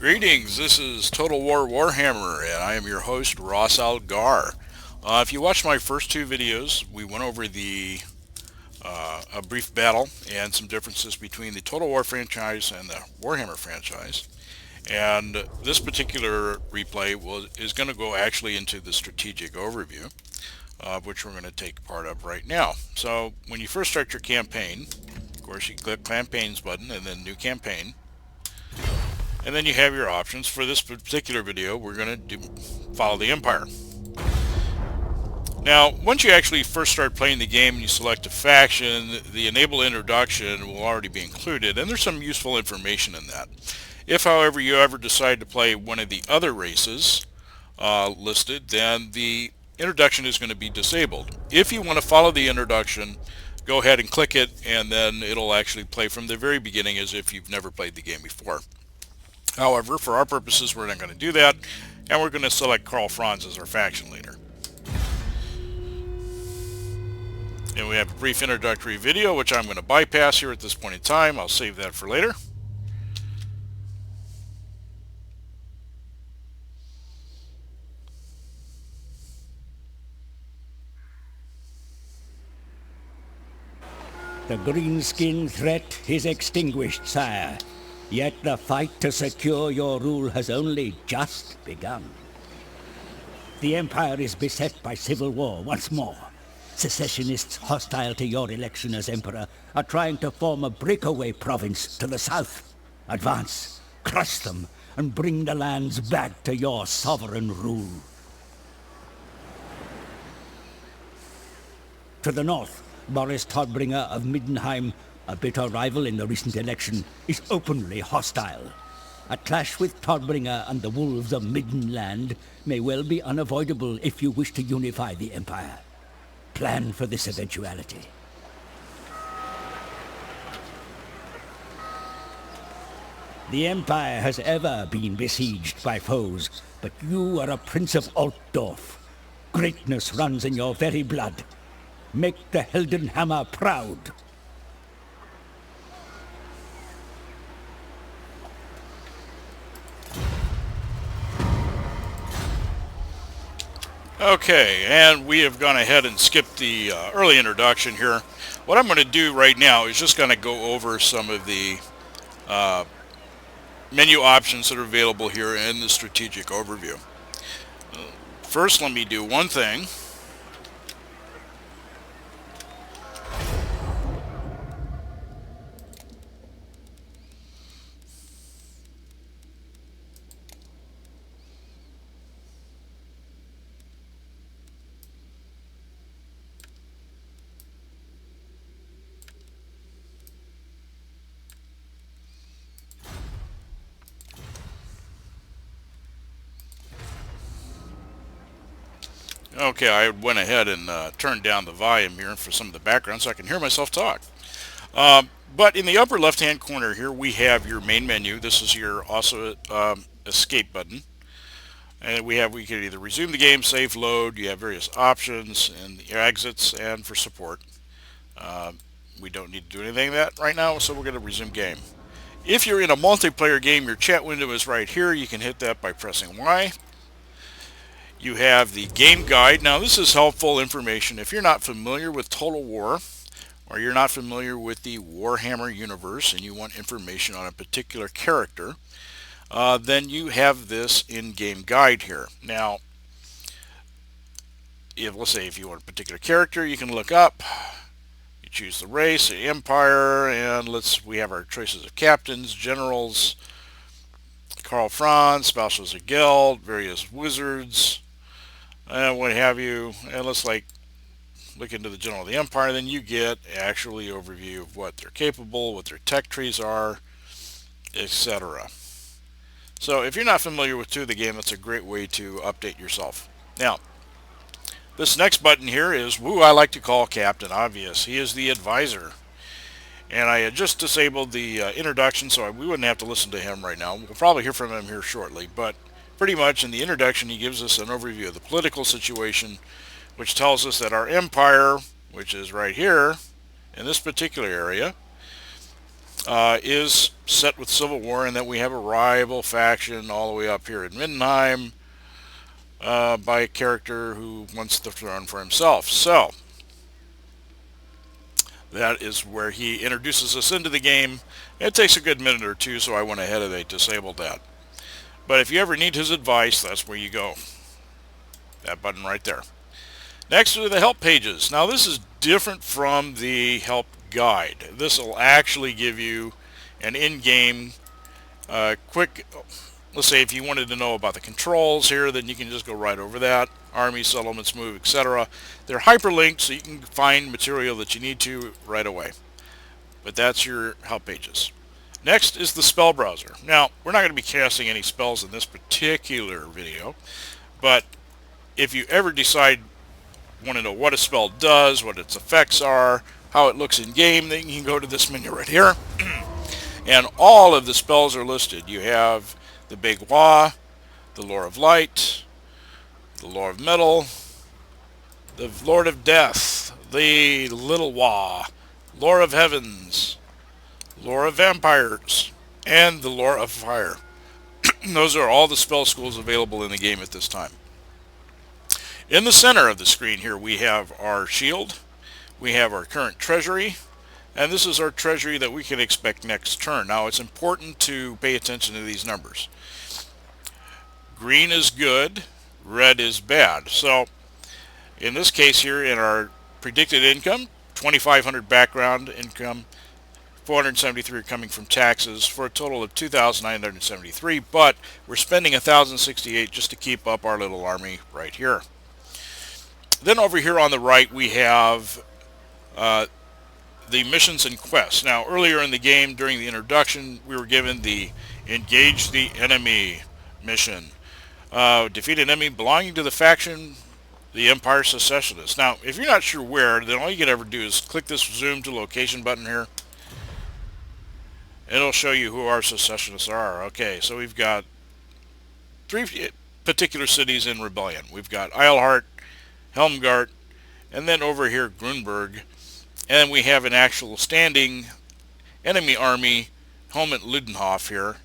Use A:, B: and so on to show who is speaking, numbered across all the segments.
A: Greetings, this is Total War Warhammer, and I am your host, Ross Algar. If you watched my first two videos, we went over a brief battle and some differences between the Total War franchise and the Warhammer franchise. And this particular replay is going to go actually into the strategic overview, which we're going to take part of right now. So when you first start your campaign, of course you click Campaigns button and then New Campaign. And then you have your options. For this particular video, we're going to follow the Empire. Now, once you actually first start playing the game and you select a faction, the Enable Introduction will already be included, and there's some useful information in that. If, however, you ever decide to play one of the other races listed, then the introduction is going to be disabled. If you want to follow the introduction, go ahead and click it, and then it'll actually play from the very beginning as if you've never played the game before. However, for our purposes, we're not going to do that, and we're going to select Karl Franz as our faction leader. And we have a brief introductory video, which I'm going to bypass here at this point in time. I'll save that for later.
B: The greenskin threat is extinguished, sire. Yet the fight to secure your rule has only just begun. The Empire is beset by civil war once more. Secessionists hostile to your election as Emperor are trying to form a breakaway province to the south. Advance, crush them, and bring the lands back to your sovereign rule. To the north, Boris Todbringer of Middenheim, a bitter rival in the recent election, is openly hostile. A clash with Todbringer and the wolves of Middenland may well be unavoidable if you wish to unify the Empire. Plan for this eventuality. The Empire has ever been besieged by foes, but you are a Prince of Altdorf. Greatness runs in your very blood. Make the Heldenhammer proud.
A: Okay, and we have gone ahead and skipped the early introduction here. What I'm going to do right now is just going to go over some of the menu options that are available here in the strategic overview. First, let me do one thing. Okay, I went ahead and turned down the volume here for some of the background so I can hear myself talk. But in the upper left-hand corner here, we have your main menu. This is your also escape button. And we can either resume the game, save, load. You have various options and your exits and for support. We don't need to do anything of that right now, so we're going to resume game. If you're in a multiplayer game, your chat window is right here. You can hit that by pressing Y. You have the game guide. Now this is helpful information if you're not familiar with Total War or you're not familiar with the Warhammer universe and you want information on a particular character, then you have this in-game guide here. Now, let's say if you want a particular character, you can look up, you choose the race, the empire, and we have our choices of captains, generals, Karl Franz, Spousals of Guild, various wizards, and what have you, and let's look into the general of the empire. Then you get actually overview of what they're capable, what their tech trees are, etc. So if you're not familiar with the game, that's a great way to update yourself. Now, this next button here is who I like to call Captain Obvious. He is the advisor. And I had just disabled the introduction, so we wouldn't have to listen to him right now. We'll probably hear from him here shortly, but pretty much in the introduction he gives us an overview of the political situation, which tells us that our empire, which is right here in this particular area, is set with Civil War, and that we have a rival faction all the way up here in Mindenheim by a character who wants the throne for himself. So that is where he introduces us into the game. It takes a good minute or two, so I went ahead and I disabled that. But if you ever need his advice, that's where you go. That button right there. Next are the help pages. Now this is different from the help guide. This will actually give you an in-game quick, let's say if you wanted to know about the controls here, then you can just go right over that. Army, settlements, move, etc. They're hyperlinked, so you can find material that you need to right away. But that's your help pages. Next is the spell browser. Now, we're not going to be casting any spells in this particular video, but if you ever decide want to know what a spell does, what its effects are, how it looks in game, then you can go to this menu right here. And all of the spells are listed. You have the Big Wa, the Lore of Light, the Lore of Metal, the Lord of Death, the Little Wa, Lore of Heavens, Lore of Vampires, and the Lore of Fire. Those are all the spell schools available in the game at this time. In the center of the screen here we have our shield, we have our current treasury, and this is our treasury that we can expect next turn. Now it's important to pay attention to these numbers. Green is good, red is bad. So in this case here, in our predicted income, 2,500 background income, 473 coming from taxes, for a total of 2,973, but we're spending 1,068 just to keep up our little army right here. Then over here on the right we have the missions and quests. Now earlier in the game, during the introduction, we were given the Engage the Enemy mission. Defeat an enemy belonging to the faction the Empire Secessionists. Now if you're not sure where, then all you can ever do is click this zoom to location button here. It'll show you who our secessionists are. Okay, so we've got 3 particular cities in rebellion. We've got Eilhart, Helmgart, and then over here Grunberg, and we have an actual standing enemy army, Helmut Ludenhof here,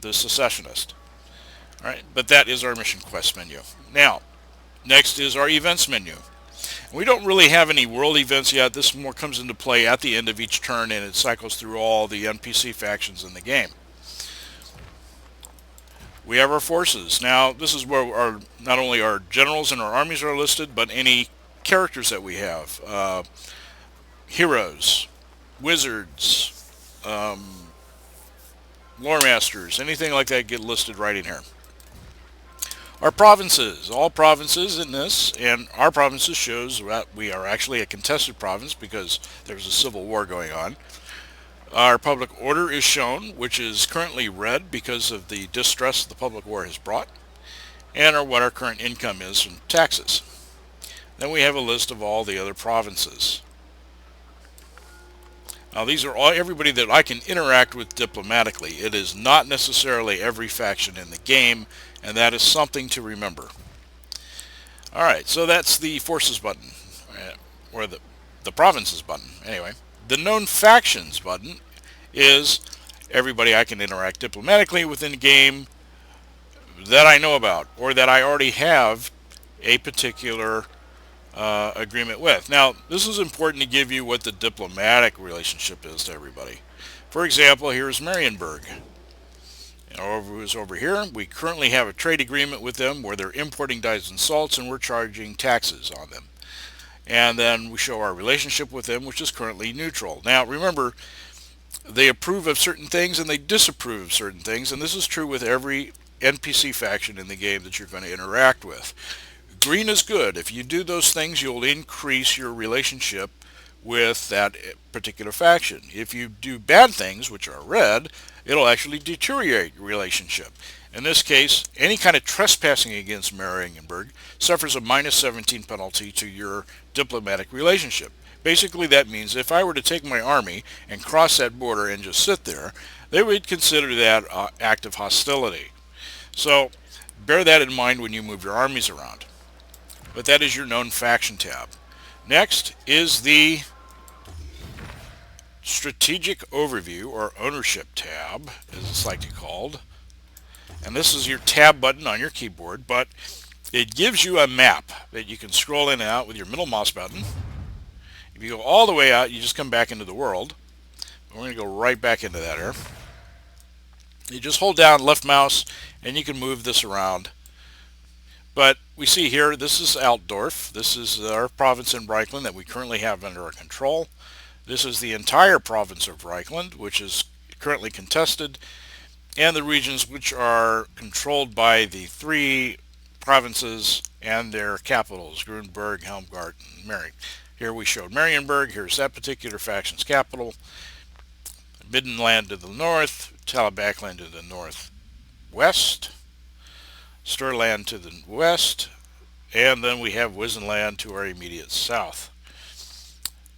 A: the secessionist. Alright, but that is our mission quest menu. Now, next is our events menu. We don't really have any world events yet. This more comes into play at the end of each turn, and it cycles through all the NPC factions in the game. We have our forces. Now this is where not only our generals and our armies are listed, but any characters that we have. Heroes, wizards, lore masters, anything like that get listed right in here. Our provinces, all provinces in this, and our provinces shows that we are actually a contested province because there's a civil war going on. Our public order is shown, which is currently red because of the distress the public war has brought, and what our current income is from taxes. Then we have a list of all the other provinces. Now these are all everybody that I can interact with diplomatically. It is not necessarily every faction in the game, and that is something to remember. Alright, so that's the forces button, or the provinces button, anyway. The known factions button is everybody I can interact diplomatically within the game that I know about, or that I already have a particular agreement with. Now, this is important to give you what the diplomatic relationship is to everybody. For example, here's Marienburg. Over here, we currently have a trade agreement with them where they're importing dyes and salts and we're charging taxes on them. And then we show our relationship with them, which is currently neutral. Now, remember, they approve of certain things and they disapprove of certain things, and this is true with every NPC faction in the game that you're going to interact with. Green is good. If you do those things, you'll increase your relationship with that particular faction. If you do bad things, which are red, it'll actually deteriorate your relationship. In this case, any kind of trespassing against Marienburg suffers a -17 penalty to your diplomatic relationship. Basically, that means if I were to take my army and cross that border and just sit there, they would consider that act of hostility. So bear that in mind when you move your armies around. But that is your known faction tab. Next is the Strategic Overview, or Ownership tab, as it's likely called. And this is your tab button on your keyboard, but it gives you a map that you can scroll in and out with your middle mouse button. If you go all the way out, you just come back into the world. We're going to go right back into that here. You just hold down left mouse and you can move this around. But we see here, this is Altdorf. This is our province in Reichland that we currently have under our control. This is the entire province of Reichland, which is currently contested, and the regions which are controlled by the three provinces and their capitals, Grunberg, Helmgart, and Mering. Here we showed Marienburg. Here's that particular faction's capital. Middenland to the north, Talabakland to the northwest, Sturland to the west, and then we have Wissenland to our immediate south.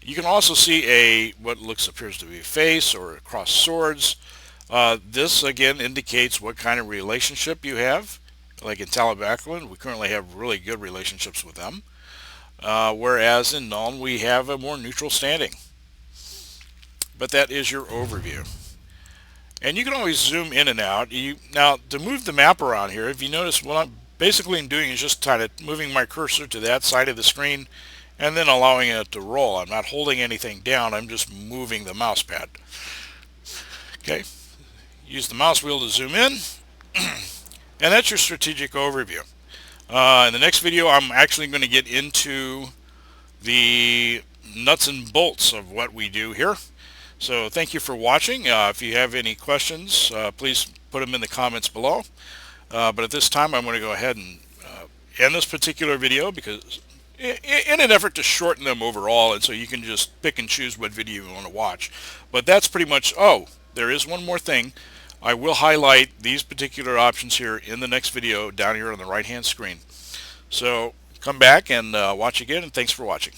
A: You can also see what appears to be a face or a crossed swords. This again indicates what kind of relationship you have. Like in Talabakland, we currently have really good relationships with them, whereas in Nuln we have a more neutral standing. But that is your overview. And you can always zoom in and out. Now, to move the map around here, if you notice, what I'm basically doing is just kind of moving my cursor to that side of the screen and then allowing it to roll. I'm not holding anything down, I'm just moving the mouse pad. Okay, use the mouse wheel to zoom in, and that's your strategic overview. In the next video, I'm actually going to get into the nuts and bolts of what we do here. So thank you for watching. If you have any questions, please put them in the comments below. But at this time, I'm going to go ahead and end this particular video, because in an effort to shorten them overall, and so you can just pick and choose what video you want to watch. But that's pretty much, there is one more thing. I will highlight these particular options here in the next video down here on the right hand screen. So come back and watch again, and thanks for watching.